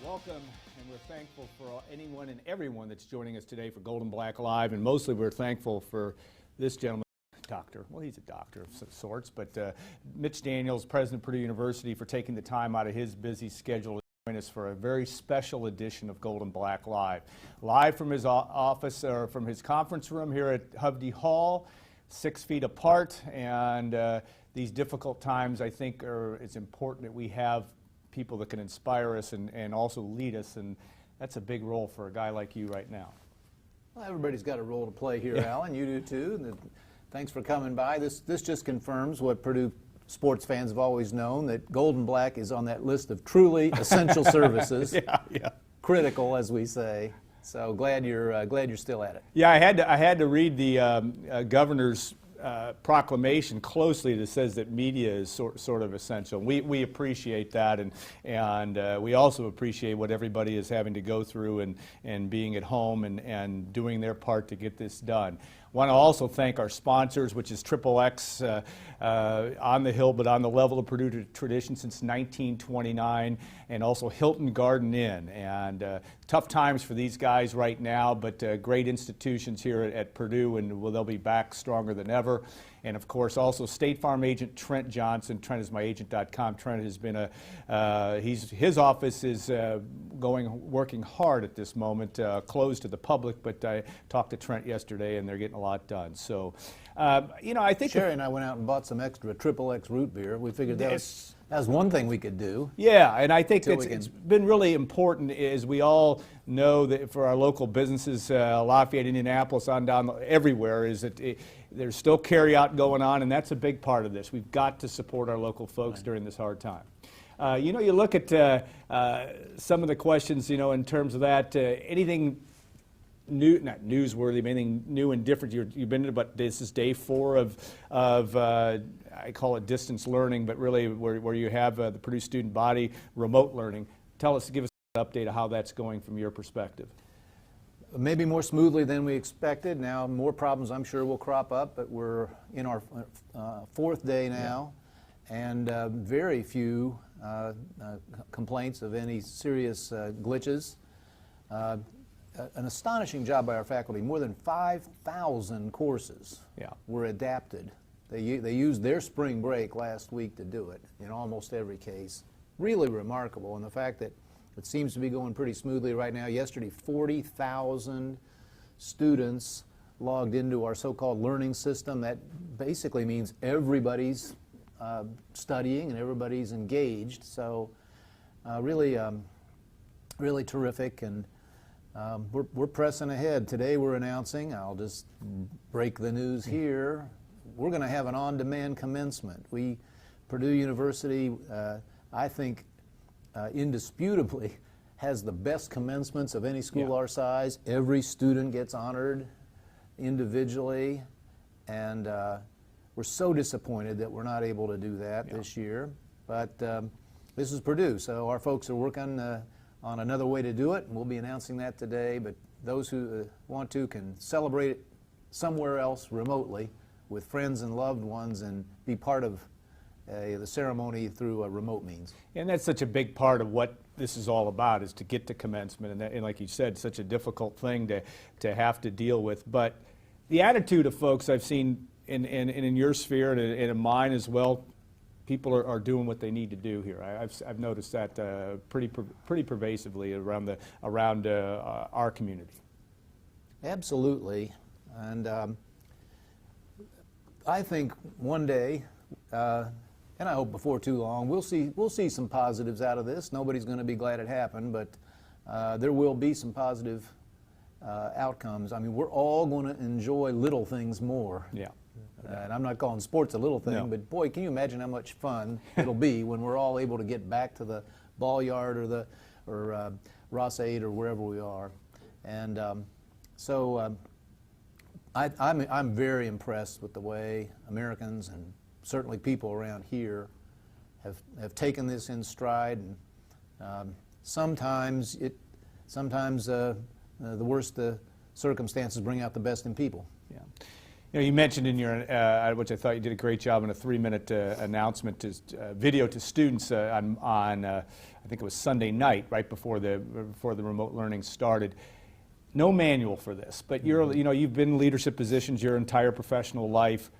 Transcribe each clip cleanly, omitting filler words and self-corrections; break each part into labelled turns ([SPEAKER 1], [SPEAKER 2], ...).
[SPEAKER 1] Welcome, and we're thankful for anyone and everyone that's joining us today for Gold and Black Live, and mostly we're thankful for this gentleman, doctor. Well, he's a doctor of sorts, but Mitch Daniels, president of Purdue University, for taking the time out of his busy schedule to join us for a very special edition of Gold and Black Live. Live from his office, or from his conference room here at Hovde Hall, 6 feet apart, and these difficult times, I think, it's important that we have people that can inspire us and also lead us, and that's a big role for a guy like you right now.
[SPEAKER 2] Well, everybody's got a role to play here, Alan. You do too. Thanks for coming by. This just confirms what Purdue sports fans have always known, that Gold and Black is on that list of truly essential services.
[SPEAKER 1] Yeah.
[SPEAKER 2] Critical, as we say. So glad you're still at it.
[SPEAKER 1] Yeah, I had to read the governor's proclamation closely that says that media is sort of essential. We appreciate that, and we also appreciate what everybody is having to go through and being at home and doing their part to get this done. Want to also thank our sponsors, which is XXX, on the Hill, but on the level of Purdue tradition since 1929, and also Hilton Garden Inn. And tough times for these guys right now, but great institutions here at Purdue, and they'll be back stronger than ever. And of course, also State Farm agent Trent Johnson. TrentIsMyAgent.com. Trent has been his office is working hard at this moment, closed to the public. But I talked to Trent yesterday, and they're getting a lot done. So, I think
[SPEAKER 2] Sherry and I went out and bought some extra XXX root beer. We figured that was one thing we could do.
[SPEAKER 1] Yeah, and I think it's been really important, as we all know, that for our local businesses, Lafayette, Indianapolis, on down everywhere, is that there's still carry out going on, and that's a big part of this. We've got to support our local folks during this hard time. You look at some of the questions, in terms of that, anything new, not newsworthy, but anything new and different. You've been to, but this is day 4 of I call it distance learning, but really where you have the Purdue student body remote learning. Give us an update of how that's going from your perspective.
[SPEAKER 2] Maybe more smoothly than we expected. Now, more problems I'm sure will crop up, but we're in our 4th day now, and very few complaints of any serious glitches. An astonishing job by our faculty. More than 5,000 courses were adapted. They used their spring break last week to do it in almost every case. Really remarkable, and the fact that it seems to be going pretty smoothly right now. Yesterday, 40,000 students logged into our so-called learning system. That basically means everybody's studying and everybody's engaged. So really terrific, and we're pressing ahead. Today we're announcing, I'll just break the news here, we're going to have an on-demand commencement. Purdue University, I think, indisputably has the best commencements of any school our size. Every student gets honored individually, and we're so disappointed that we're not able to do that this year. But this is Purdue, so our folks are working on another way to do it, and we'll be announcing that today. But those who want to can celebrate it somewhere else remotely with friends and loved ones and be part of the ceremony through a remote means. And
[SPEAKER 1] that's such a big part of what this is all about, is to get to commencement, and like you said, such a difficult thing to have to deal with. But the attitude of folks I've seen in your sphere and in mine as well, people are doing what they need to do here. I've noticed that pretty pervasively around our community.
[SPEAKER 2] Absolutely, and I think one day, and I hope before too long, we'll see some positives out of this. Nobody's going to be glad it happened, but there will be some positive outcomes. I mean, we're all going to enjoy little things more. Yeah. And I'm not calling sports a little thing, but boy, can you imagine how much fun it'll be when we're all able to get back to the ball yard or Ross 8 or wherever we are. And I'm very impressed with the way Americans and certainly people around here have taken this in stride. And sometimes the worst circumstances bring out the best in people.
[SPEAKER 1] Yeah. You mentioned in your, which I thought you did a great job in a 3-minute announcement, video to students on I think it was Sunday night, right before the remote learning started. No manual for this, but you've been in leadership positions your entire professional life.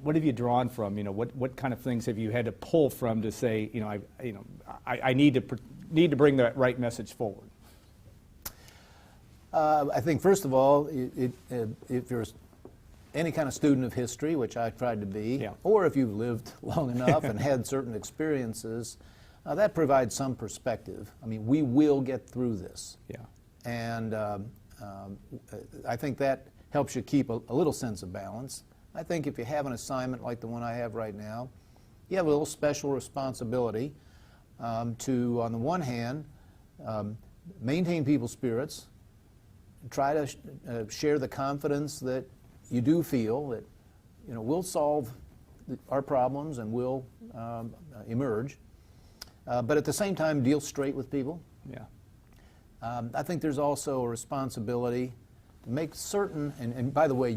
[SPEAKER 1] What have you drawn from? What kind of things have you had to pull from to say, I need to bring the right message forward?
[SPEAKER 2] I think, first of all, if you're any kind of student of history, which I tried to be,
[SPEAKER 1] yeah.
[SPEAKER 2] or if you've lived long enough and had certain experiences, that provides some perspective. I mean, we will get through this.
[SPEAKER 1] Yeah.
[SPEAKER 2] And I think that helps you keep a little sense of balance. I think if you have an assignment like the one I have right now, you have a little special responsibility to, on the one hand, maintain people's spirits, try to share the confidence that you do feel that we'll solve our problems and we'll emerge, but at the same time deal straight with people.
[SPEAKER 1] Yeah.
[SPEAKER 2] I think there's also a responsibility to make certain, and by the way,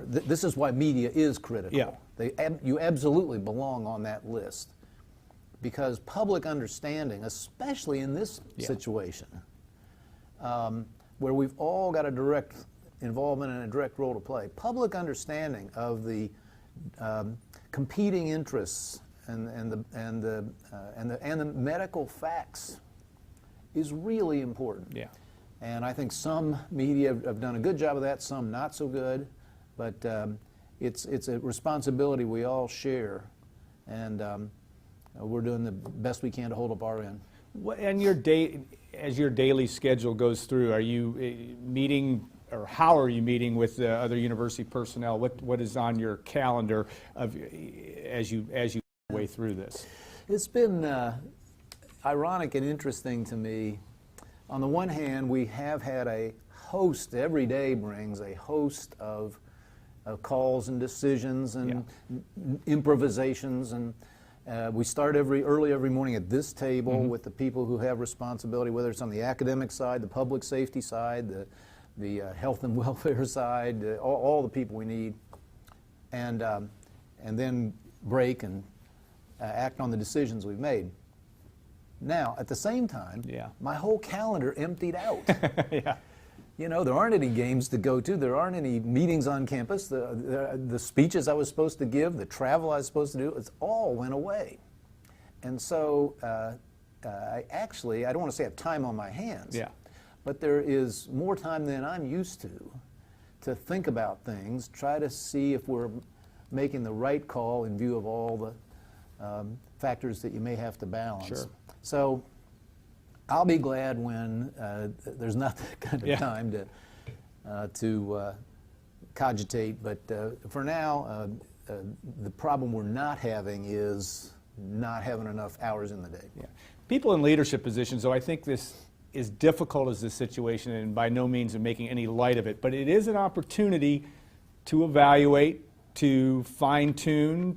[SPEAKER 2] this is why media is critical.
[SPEAKER 1] Yeah.
[SPEAKER 2] You absolutely belong on that list, because public understanding, especially in this situation, where we've all got a direct involvement and a direct role to play, public understanding of the competing interests and the medical facts is really important.
[SPEAKER 1] Yeah.
[SPEAKER 2] And I think some media have done a good job of that, some not so good, but it's a responsibility we all share, and we're doing the best we can to hold up our end.
[SPEAKER 1] And as your daily schedule goes through, are you meeting, or how are you meeting with other university personnel? What is on your calendar as you way through this?
[SPEAKER 2] It's been ironic and interesting to me. On the one hand, we have had a host, every day brings a host of calls and decisions and improvisations, and we start early every morning at this table with the people who have responsibility, whether it's on the academic side, the public safety side, the health and welfare side, all the people we need, and then break and act on the decisions we've made. Now, at the same time, my whole calendar emptied out.
[SPEAKER 1] Yeah.
[SPEAKER 2] There aren't any games to go to. There aren't any meetings on campus. The speeches I was supposed to give, the travel I was supposed to do, it all went away. And so I don't want to say I have time on my hands, but there is more time than I'm used to think about things, try to see if we're making the right call in view of all the factors that you may have to balance.
[SPEAKER 1] Sure.
[SPEAKER 2] So I'll be glad when there's not that kind of time to cogitate, but for now, the problem we're not having is not having enough hours in the day.
[SPEAKER 1] Yeah. People in leadership positions, though, I think this is difficult as this situation, and by no means am making any light of it, but it is an opportunity to evaluate, to fine-tune,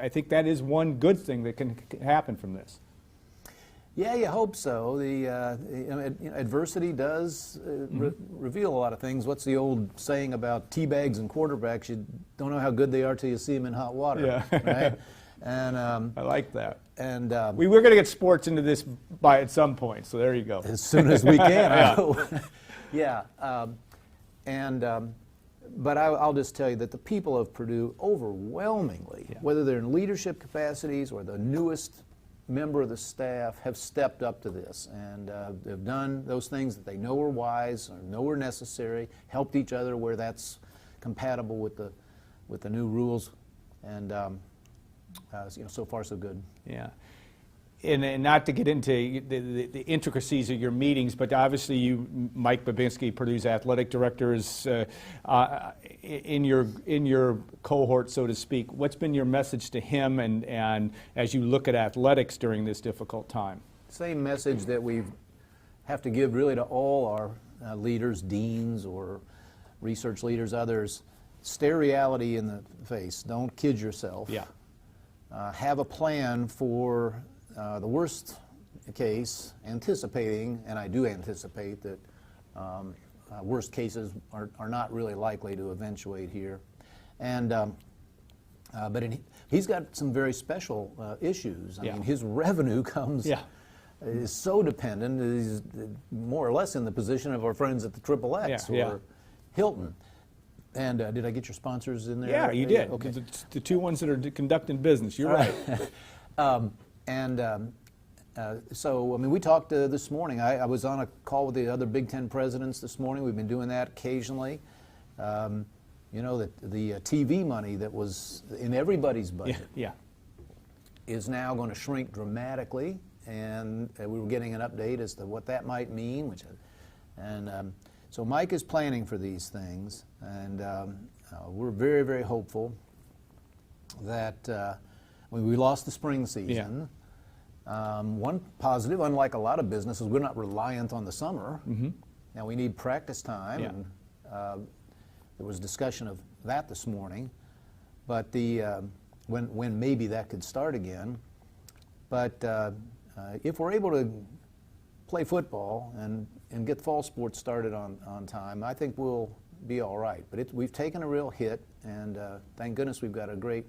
[SPEAKER 1] I think that is one good thing that can happen from this.
[SPEAKER 2] Yeah, you hope so. Adversity does reveal a lot of things. What's the old saying about tea bags and quarterbacks? You don't know how good they are till you see them in hot water.
[SPEAKER 1] Yeah.
[SPEAKER 2] Right? And
[SPEAKER 1] I like that.
[SPEAKER 2] And
[SPEAKER 1] we're going to get sports into this at some point, so there you go.
[SPEAKER 2] As soon as we can. I hope. Yeah. But I'll just tell you that the people of Purdue overwhelmingly, whether they're in leadership capacities or the newest member of the staff, have stepped up to this and have done those things that they know are wise or know are necessary, helped each other where that's compatible with the new rules, and so far so good. Yeah.
[SPEAKER 1] And not to get into the intricacies of your meetings, but obviously Mike Babinski, Purdue's athletic director, is in your cohort, so to speak. What's been your message to him and as you look at athletics during this difficult time?
[SPEAKER 2] Same message that we have to give really to all our leaders, deans or research leaders, others. Stare reality in the face. Don't kid yourself.
[SPEAKER 1] Yeah.
[SPEAKER 2] Have a plan for the worst case, anticipating, and I do anticipate that worst cases are not really likely to eventuate here. And but he's got some very special issues. I
[SPEAKER 1] Yeah.
[SPEAKER 2] mean, his revenue comes is so dependent. He's more or less in the position of our friends at the Triple X or Hilton. And did I get your sponsors in there?
[SPEAKER 1] Yeah, you did.
[SPEAKER 2] Okay.
[SPEAKER 1] The two ones that are conducting business. You're right.
[SPEAKER 2] So, I mean, we talked this morning. I was on a call with the other Big Ten presidents this morning. We've been doing that occasionally. You know, the TV money that was in everybody's budget is now going to shrink dramatically, and we were getting an update as to what that might mean. So Mike is planning for these things, and we're very, very hopeful that we lost the spring season. One positive, unlike a lot of businesses, we're not reliant on the summer. Now we need practice time, and there was discussion of that this morning. But when maybe that could start again. But if we're able to play football and get fall sports started on time, I think we'll be all right. But we've taken a real hit, and thank goodness we've got a great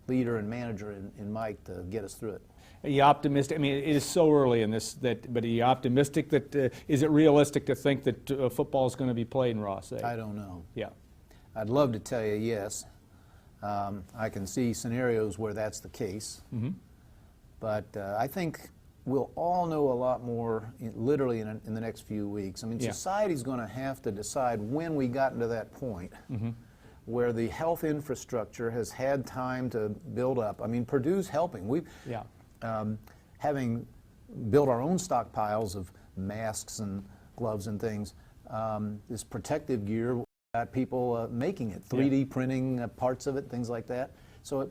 [SPEAKER 2] leader and manager in Mike to get us through it.
[SPEAKER 1] Are you optimistic? I mean, it is so early in this, but are you optimistic that, is it realistic to think that football is going to be played in Ross?
[SPEAKER 2] I don't know.
[SPEAKER 1] Yeah.
[SPEAKER 2] I'd love to tell you yes. I can see scenarios where that's the case. But I think we'll all know a lot more literally in the next few weeks. I mean, society's going to have to decide when we got into that point where the health infrastructure has had time to build up. I mean, Purdue's helping. Having built our own stockpiles of masks and gloves and things, this protective gear, got people making it, 3D printing parts of it, things like that. So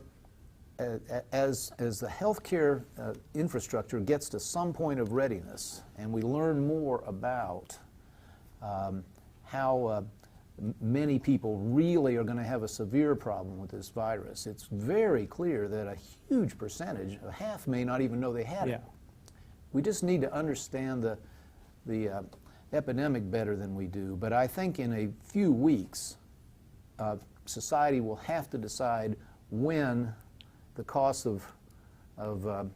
[SPEAKER 2] as the healthcare infrastructure gets to some point of readiness, and we learn more about how many people really are going to have a severe problem with this virus, it's very clear that a huge percentage, a half, may not even know they had it. We just need to understand the epidemic better than we do. But I think in a few weeks, society will have to decide when the costs of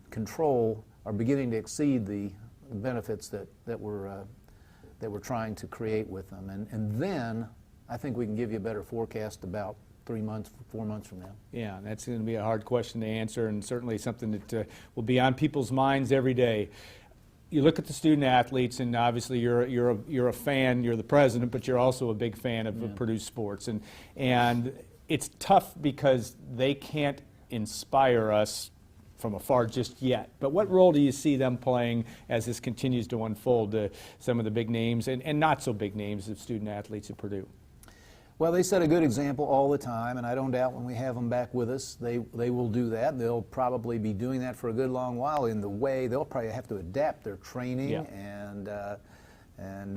[SPEAKER 2] control are beginning to exceed the benefits that we're trying to create with them. And then I think we can give you a better forecast about 3 months, 4 months from now.
[SPEAKER 1] Yeah, that's going to be a hard question to answer, and certainly something that will be on people's minds every day. You look at the student athletes, and obviously you're a fan. You're the president, but you're also a big fan of Purdue sports, and it's tough because they can't inspire us from afar just yet. But what role do you see them playing as this continues to unfold? Some of the big names and not so big names of student athletes at Purdue.
[SPEAKER 2] Well, they set a good example all the time, and I don't doubt when we have them back with us, they will do that. They'll probably be doing that for a good long while. In the way they'll probably have to adapt their training and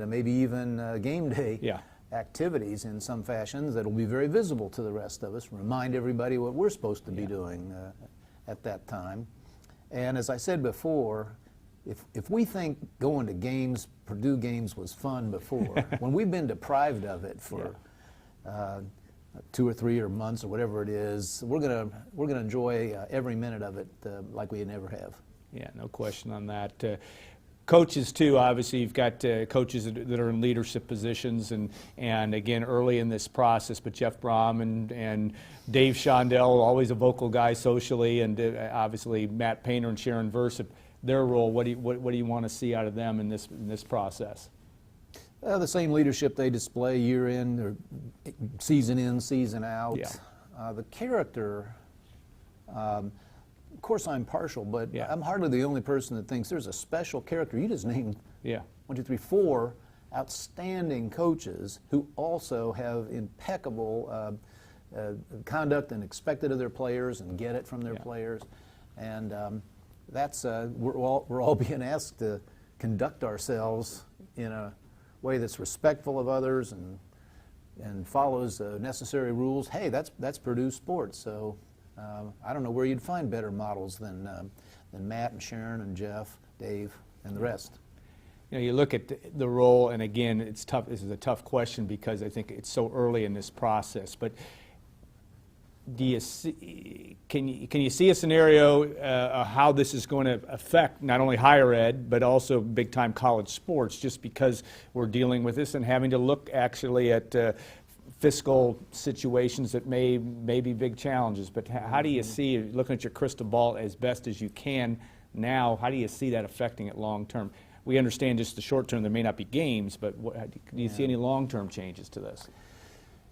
[SPEAKER 2] maybe even game day activities in some fashions that will be very visible to the rest of us. Remind everybody what we're supposed to be doing at that time. And as I said before, if we think going to games, Purdue games, was fun before, when we've been deprived of it for 2 or 3 or months or whatever it is, we're gonna enjoy every minute of it like we never have.
[SPEAKER 1] Yeah, no question on that. Coaches too, obviously you've got coaches that are in leadership positions and again early in this process, but Jeff Brom and Dave Shondell, always a vocal guy socially, and obviously Matt Painter and Sharon Versa, their role, what do you want to see out of them in this process?
[SPEAKER 2] The same leadership they display year in, or season season out. The character, of course I'm partial, but I'm hardly the only person that thinks there's a special character. You just named 1, 2, 3, 4 outstanding coaches who also have impeccable conduct and expected of their players and get it from their players. And that's we're all being asked to conduct ourselves in a way that's respectful of others and follows necessary rules. Hey, that's Purdue sports. So I don't know where you'd find better models than Matt and Sharon and Jeff, Dave, and the rest.
[SPEAKER 1] You know, you look at the role, and again, it's tough. This is a tough question because I think it's so early in this process. But do you see, can you see a scenario how this is going to affect not only higher ed but also big-time college sports, just because we're dealing with this and having to look actually at fiscal situations that may be big challenges? But how do you see, looking at your crystal ball as best as you can now, how do you see that affecting it long term? We understand just the short term there may not be games, but do you see any long-term changes to this?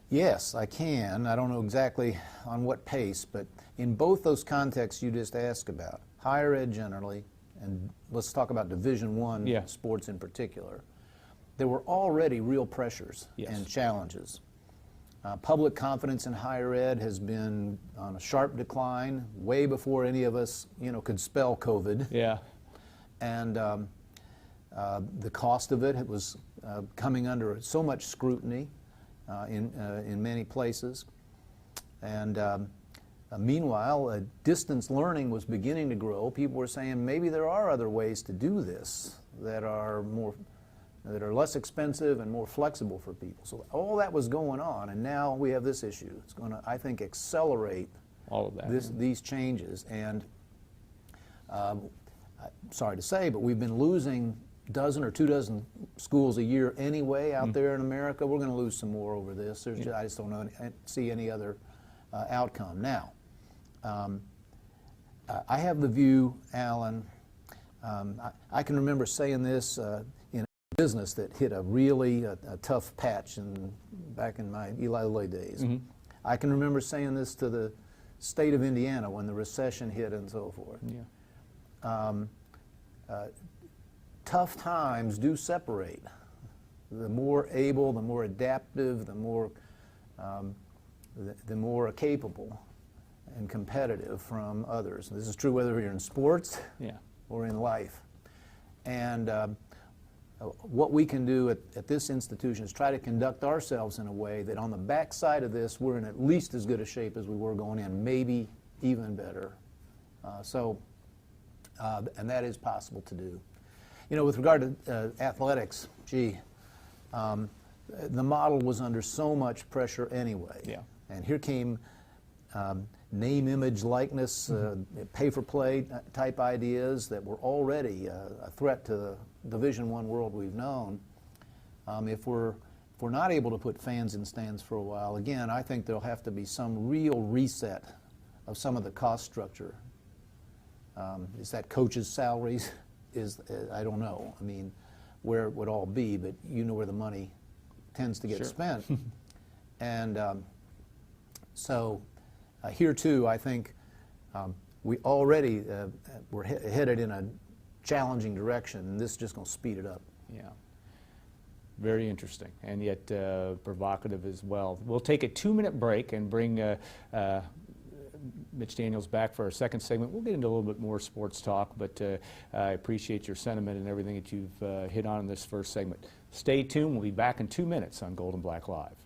[SPEAKER 2] Yes, I can. I don't know exactly on what pace, but in both those contexts you just asked about, higher ed generally, and let's talk about Division I sports in particular, there were already real pressures and challenges. Public confidence in higher ed has been on a sharp decline way before any of us, could spell COVID.
[SPEAKER 1] Yeah.
[SPEAKER 2] And the cost of it was coming under so much scrutiny in many places. And meanwhile, distance learning was beginning to grow. People were saying maybe there are other ways to do this that are less expensive and more flexible for people. So all that was going on, and now we have this issue. It's going to, I think, accelerate
[SPEAKER 1] all of that.
[SPEAKER 2] These changes. And sorry to say, but we've been losing dozen or 2 dozen schools a year anyway out there in America. We're going to lose some more over this. I just don't see any other outcome. Now, I have the view, Alan, I can remember saying this in a business that hit a really a tough patch back in my Eli Lilly days. I can remember saying this to the state of Indiana when the recession hit and so forth. Tough times do separate. The more able, the more adaptive, the more capable and competitive from others. This is true whether you're in sports or in life. And what we can do at this institution is try to conduct ourselves in a way that on the backside of this, we're in at least as good a shape as we were going in, maybe even better. And that is possible to do. With regard to athletics, the model was under so much pressure anyway. And here came name, image, likeness, pay-for-play type ideas that were already a threat to the Division I world we've known. If we're not able to put fans in stands for a while, again, I think there'll have to be some real reset of some of the cost structure. Is that coaches' salaries? I don't know. I mean, where it would all be, but where the money tends to get spent. And so here too, I think we already we're headed in a challenging direction, and this is just going to speed it up.
[SPEAKER 1] Yeah. Very interesting, and yet provocative as well. We'll take a 2-minute break and bring Mitch Daniels back for our second segment. We'll get into a little bit more sports talk, but I appreciate your sentiment and everything that you've hit on in this first segment. Stay tuned. We'll be back in 2 minutes on Gold and Black Live.